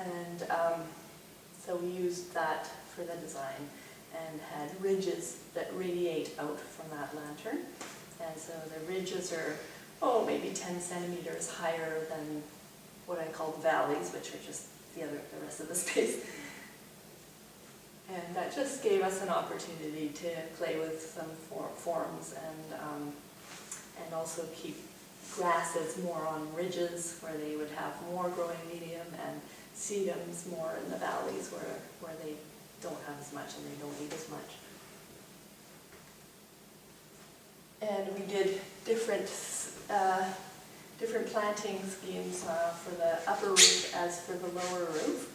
And so we used that for the design and had ridges that radiate out from that lantern. And so the ridges are, maybe 10 centimeters higher than what I call valleys, which are just the rest of the space. And that just gave us an opportunity to play with some forms and also keep grasses more on ridges where they would have more growing medium, and sedums more in the valleys where they don't have as much and they don't need as much. And we did different planting schemes for the upper roof as for the lower roof.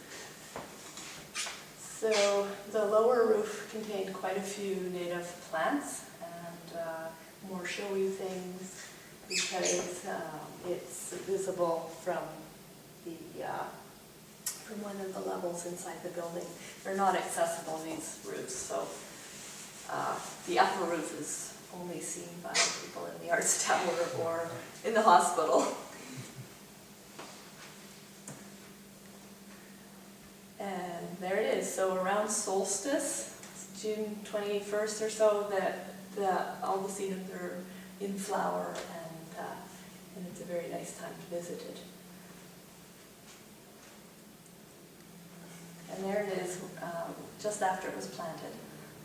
So the lower roof contained quite a few native plants and more showy things because it's visible from one of the levels inside the building. They're not accessible, these roofs, so the upper roof is only seen by people in the Arts Tower or in the hospital. And there it is. So around solstice, June 21st or so, all the sedums are in flower, and it's a very nice time to visit it. And there it is, just after it was planted.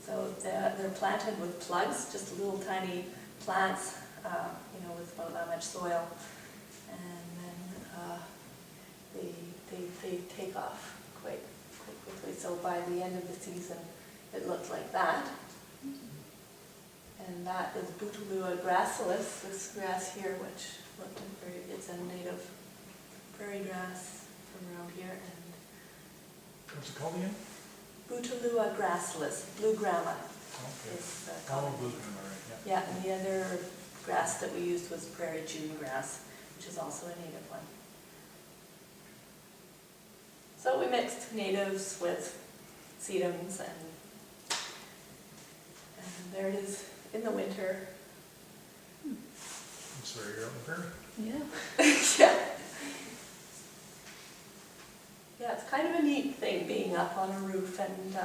So they're planted with plugs, just little tiny plants, with about that much soil, and then they take off quite quickly. So by the end of the season, it looked like that. And that is Bouteloua gracilis, this grass here, which it's a native prairie grass from around here. And what's it called again? Bouteloua gracilis, blue grama. Okay. Is Blue grama, right? Yeah, and the other grass that we used was prairie June grass, which is also a native one. So we mixed natives with sedums, and there it is in the winter. So you're out in the prairie? Yeah. Yeah. Yeah, it's kind of a neat thing being up on a roof and,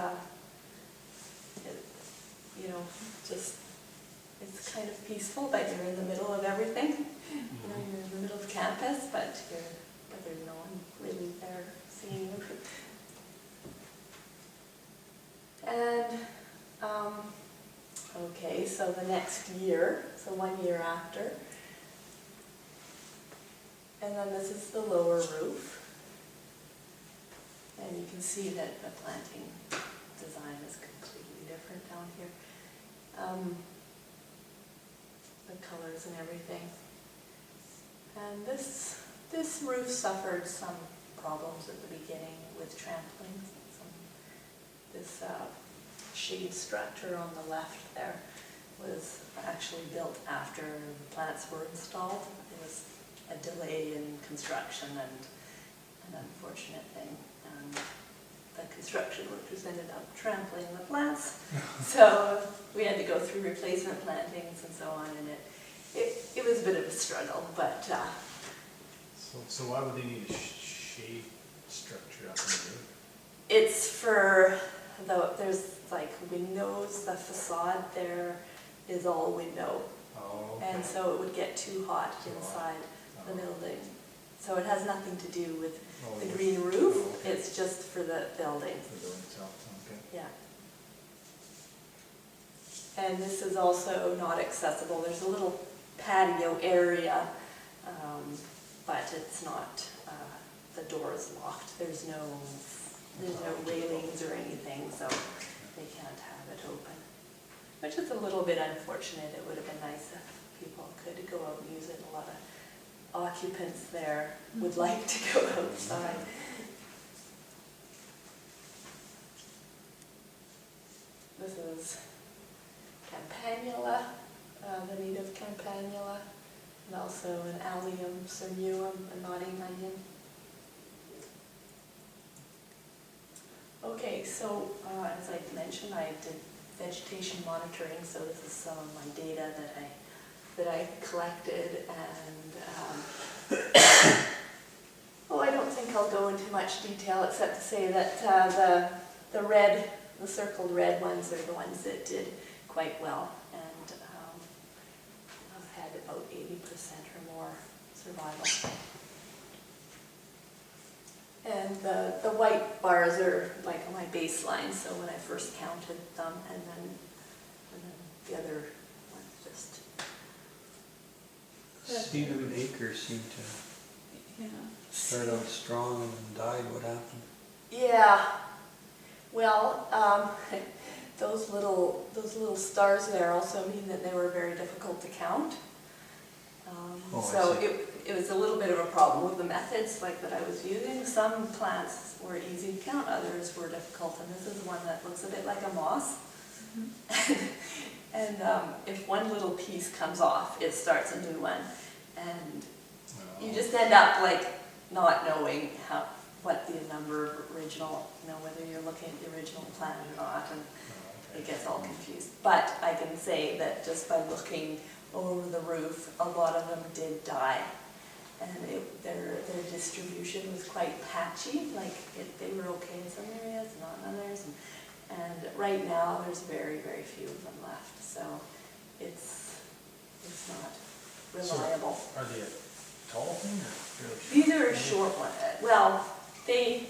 it's kind of peaceful, but you're in the middle of everything. Mm-hmm. You're in the middle of campus, but there's no one really there seeing you. And, okay, so the next year, so 1 year after, and then this is the lower roof. And you can see that the planting design is completely different down here. The colors and everything. And this roof suffered some problems at the beginning with trampling. This shade structure on the left there was actually built after the plants were installed. There was a delay in construction and an unfortunate thing. The construction workers ended up trampling the plants, so we had to go through replacement plantings and so on, and it was a bit of a struggle, but... So why would they need a shade structure up in the roof? It's for, there's like windows, the facade there is all window, and so it would get too hot inside the building. So it has nothing to do with the green roof, it's just for the building. The building itself, okay. Yeah. And this is also not accessible. There's a little patio area, but it's not, the door is locked. There's no railings or anything, so they can't have it open. Which is a little bit unfortunate. It would have been nice if people could go out and use it. A lot of occupants there would like to go outside. This is campanula, the native campanula, and also an allium cernuum, a nodding onion. Okay, so as I mentioned, I did vegetation monitoring, so this is some of my data that I collected, and I don't think I'll go into much detail except to say that the circled red ones are the ones that did quite well, and I've had about 80% or more survival. And the white bars are like my baseline, so when I first counted them, and then the other ones just... Cedarwood Acres seemed to start out strong and then died. What happened? Yeah, well, those little stars there also mean that they were very difficult to count. Oh, I So see. it was a little bit of a problem with the methods like that I was using. Some plants were easy to count, others were difficult, and this is one that looks a bit like a moss. And if one little piece comes off, it starts a new one, and you just end up like not knowing what the number of original, whether you're looking at the original plant or not, and it gets all confused. But I can say that just by looking over the roof, a lot of them did die, and their distribution was quite patchy. Like they were okay in some areas, not in others, and right now there's very, very few of them left. So it's not reliable. So are they a tall thing or fairly short? These are short ones. Well, they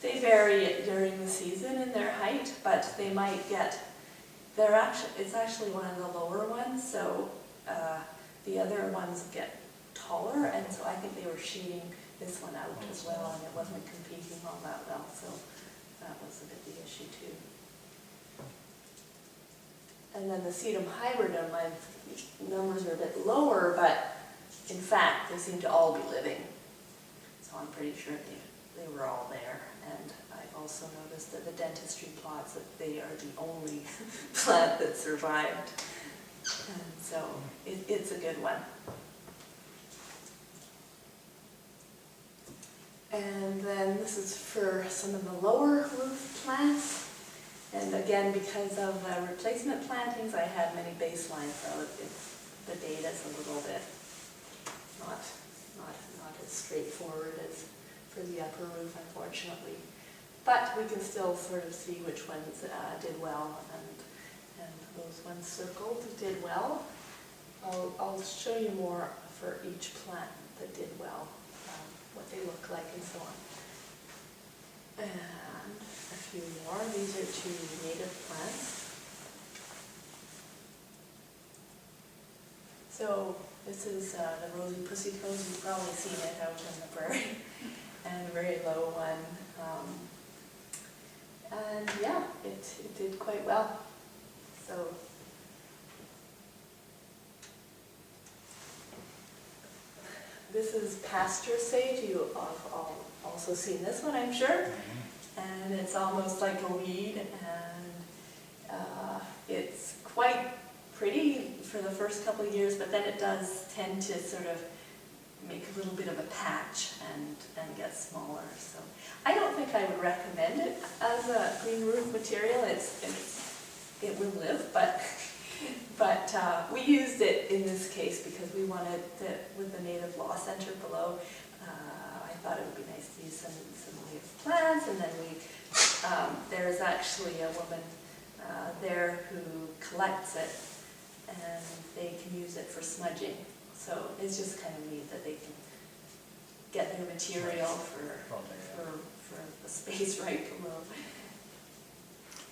vary during the season in their height, but they might get. It's actually one of the lower ones, so the other ones get taller, and so I think they were shooting this one out as well, and it wasn't competing all that well, so that was a bit the issue too. And then the sedum hybridum, my numbers are a bit lower, but in fact they seem to all be living, so I'm pretty sure they were all there. And I've also noticed that the dentistry plots, that they are the only plant that survived. And so it's a good one. And then this is for some of the lower roof plants. And again, because of the replacement plantings, I had many baselines, so the data's a little bit not as straightforward as for the upper roof, unfortunately. But we can still sort of see which ones did well, and those ones circled did well. I'll show you more for each plant that did well, what they look like and so on. And a few more. These are 2 native plants. So this is the rosy pussy toes. You've probably seen it out in the prairie. And a very low one. And yeah, it did quite well. So this is pasture sage. You have also seen this one, I'm sure. And it's almost like a weed, and it's quite pretty for the first couple of years, but then it does tend to sort of make a little bit of a patch and get smaller. So I don't think I would recommend it as a green roof material. It will live, but we used it in this case because we wanted with the native law center below. I thought it would be nice to use some native plants, and then there's actually a woman there who collects it, and they can use it for smudging. So it's just kind of neat that they can get their material for the space right below.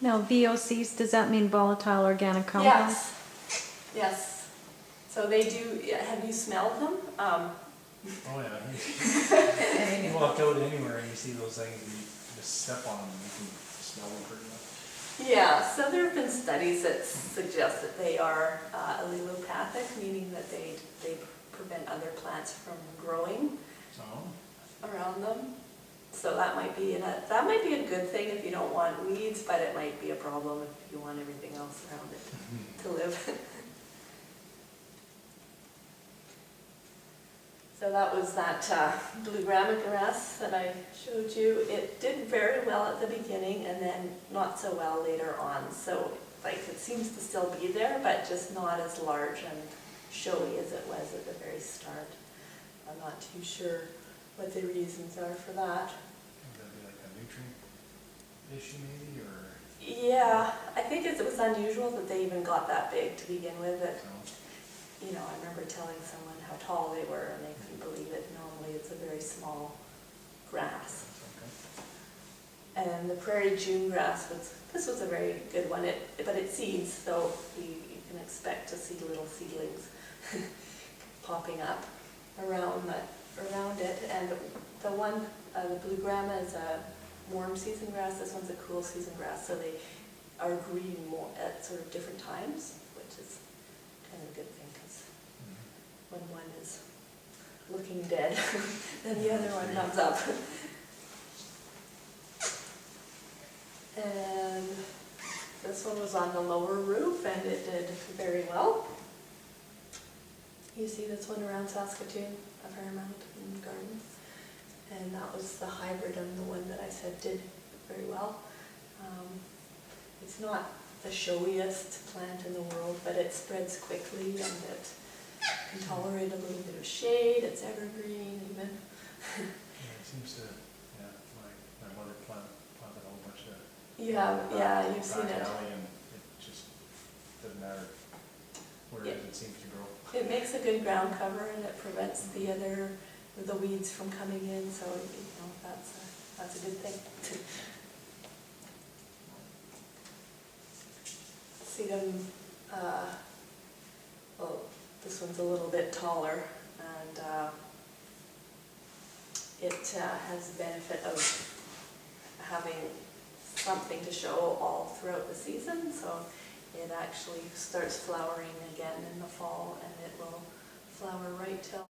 Now, VOCs, does that mean volatile organic compounds? Yes. So they do. Have you smelled them? Oh yeah. You walk out anywhere and you see those things, and you just step on them and you can smell them pretty much. Yeah, so there have been studies that suggest that they are allelopathic, meaning that they prevent other plants from growing around them. So that might be a good thing if you don't want weeds, but it might be a problem if you want everything else around it to live. So that was that blue gramigrass that I showed you. It did very well at the beginning and then not so well later on. So like it seems to still be there, but just not as large and showy as it was at the very start. I'm not too sure what the reasons are for that. Would that be like a nutrient issue maybe, or Yeah, I think it was unusual that they even got that big to begin with. It, so? you know, I remember telling someone how tall they were and they couldn't believe it. Normally it's a very small grass. That's okay. And the prairie June grass this was a very good one, but it seeds, so you can expect to see little seedlings popping up around it. And the one, the blue grama is a warm season grass, this one's a cool season grass, so they are green more at sort of different times, which is kind of a good thing, because when one is looking dead, then the other one comes up. And this one was on the lower roof and it did very well. You see this one around Saskatoon, a fair amount in the garden. And that was the hybrid and the one that I said did very well. It's not the showiest plant in the world, but it spreads quickly and it can tolerate a little bit of shade. It's evergreen even. Yeah, it seems to, yeah, my mother planted a whole bunch of. Yeah, you've seen it. Back alley, and it just doesn't matter where it is, it seems to grow. It makes a good ground cover and it prevents the weeds from coming in, so you know that's a good thing. See them, well, this one's a little bit taller, and it has the benefit of having something to show all throughout the season, so it actually starts flowering again in the fall, and it will flower right till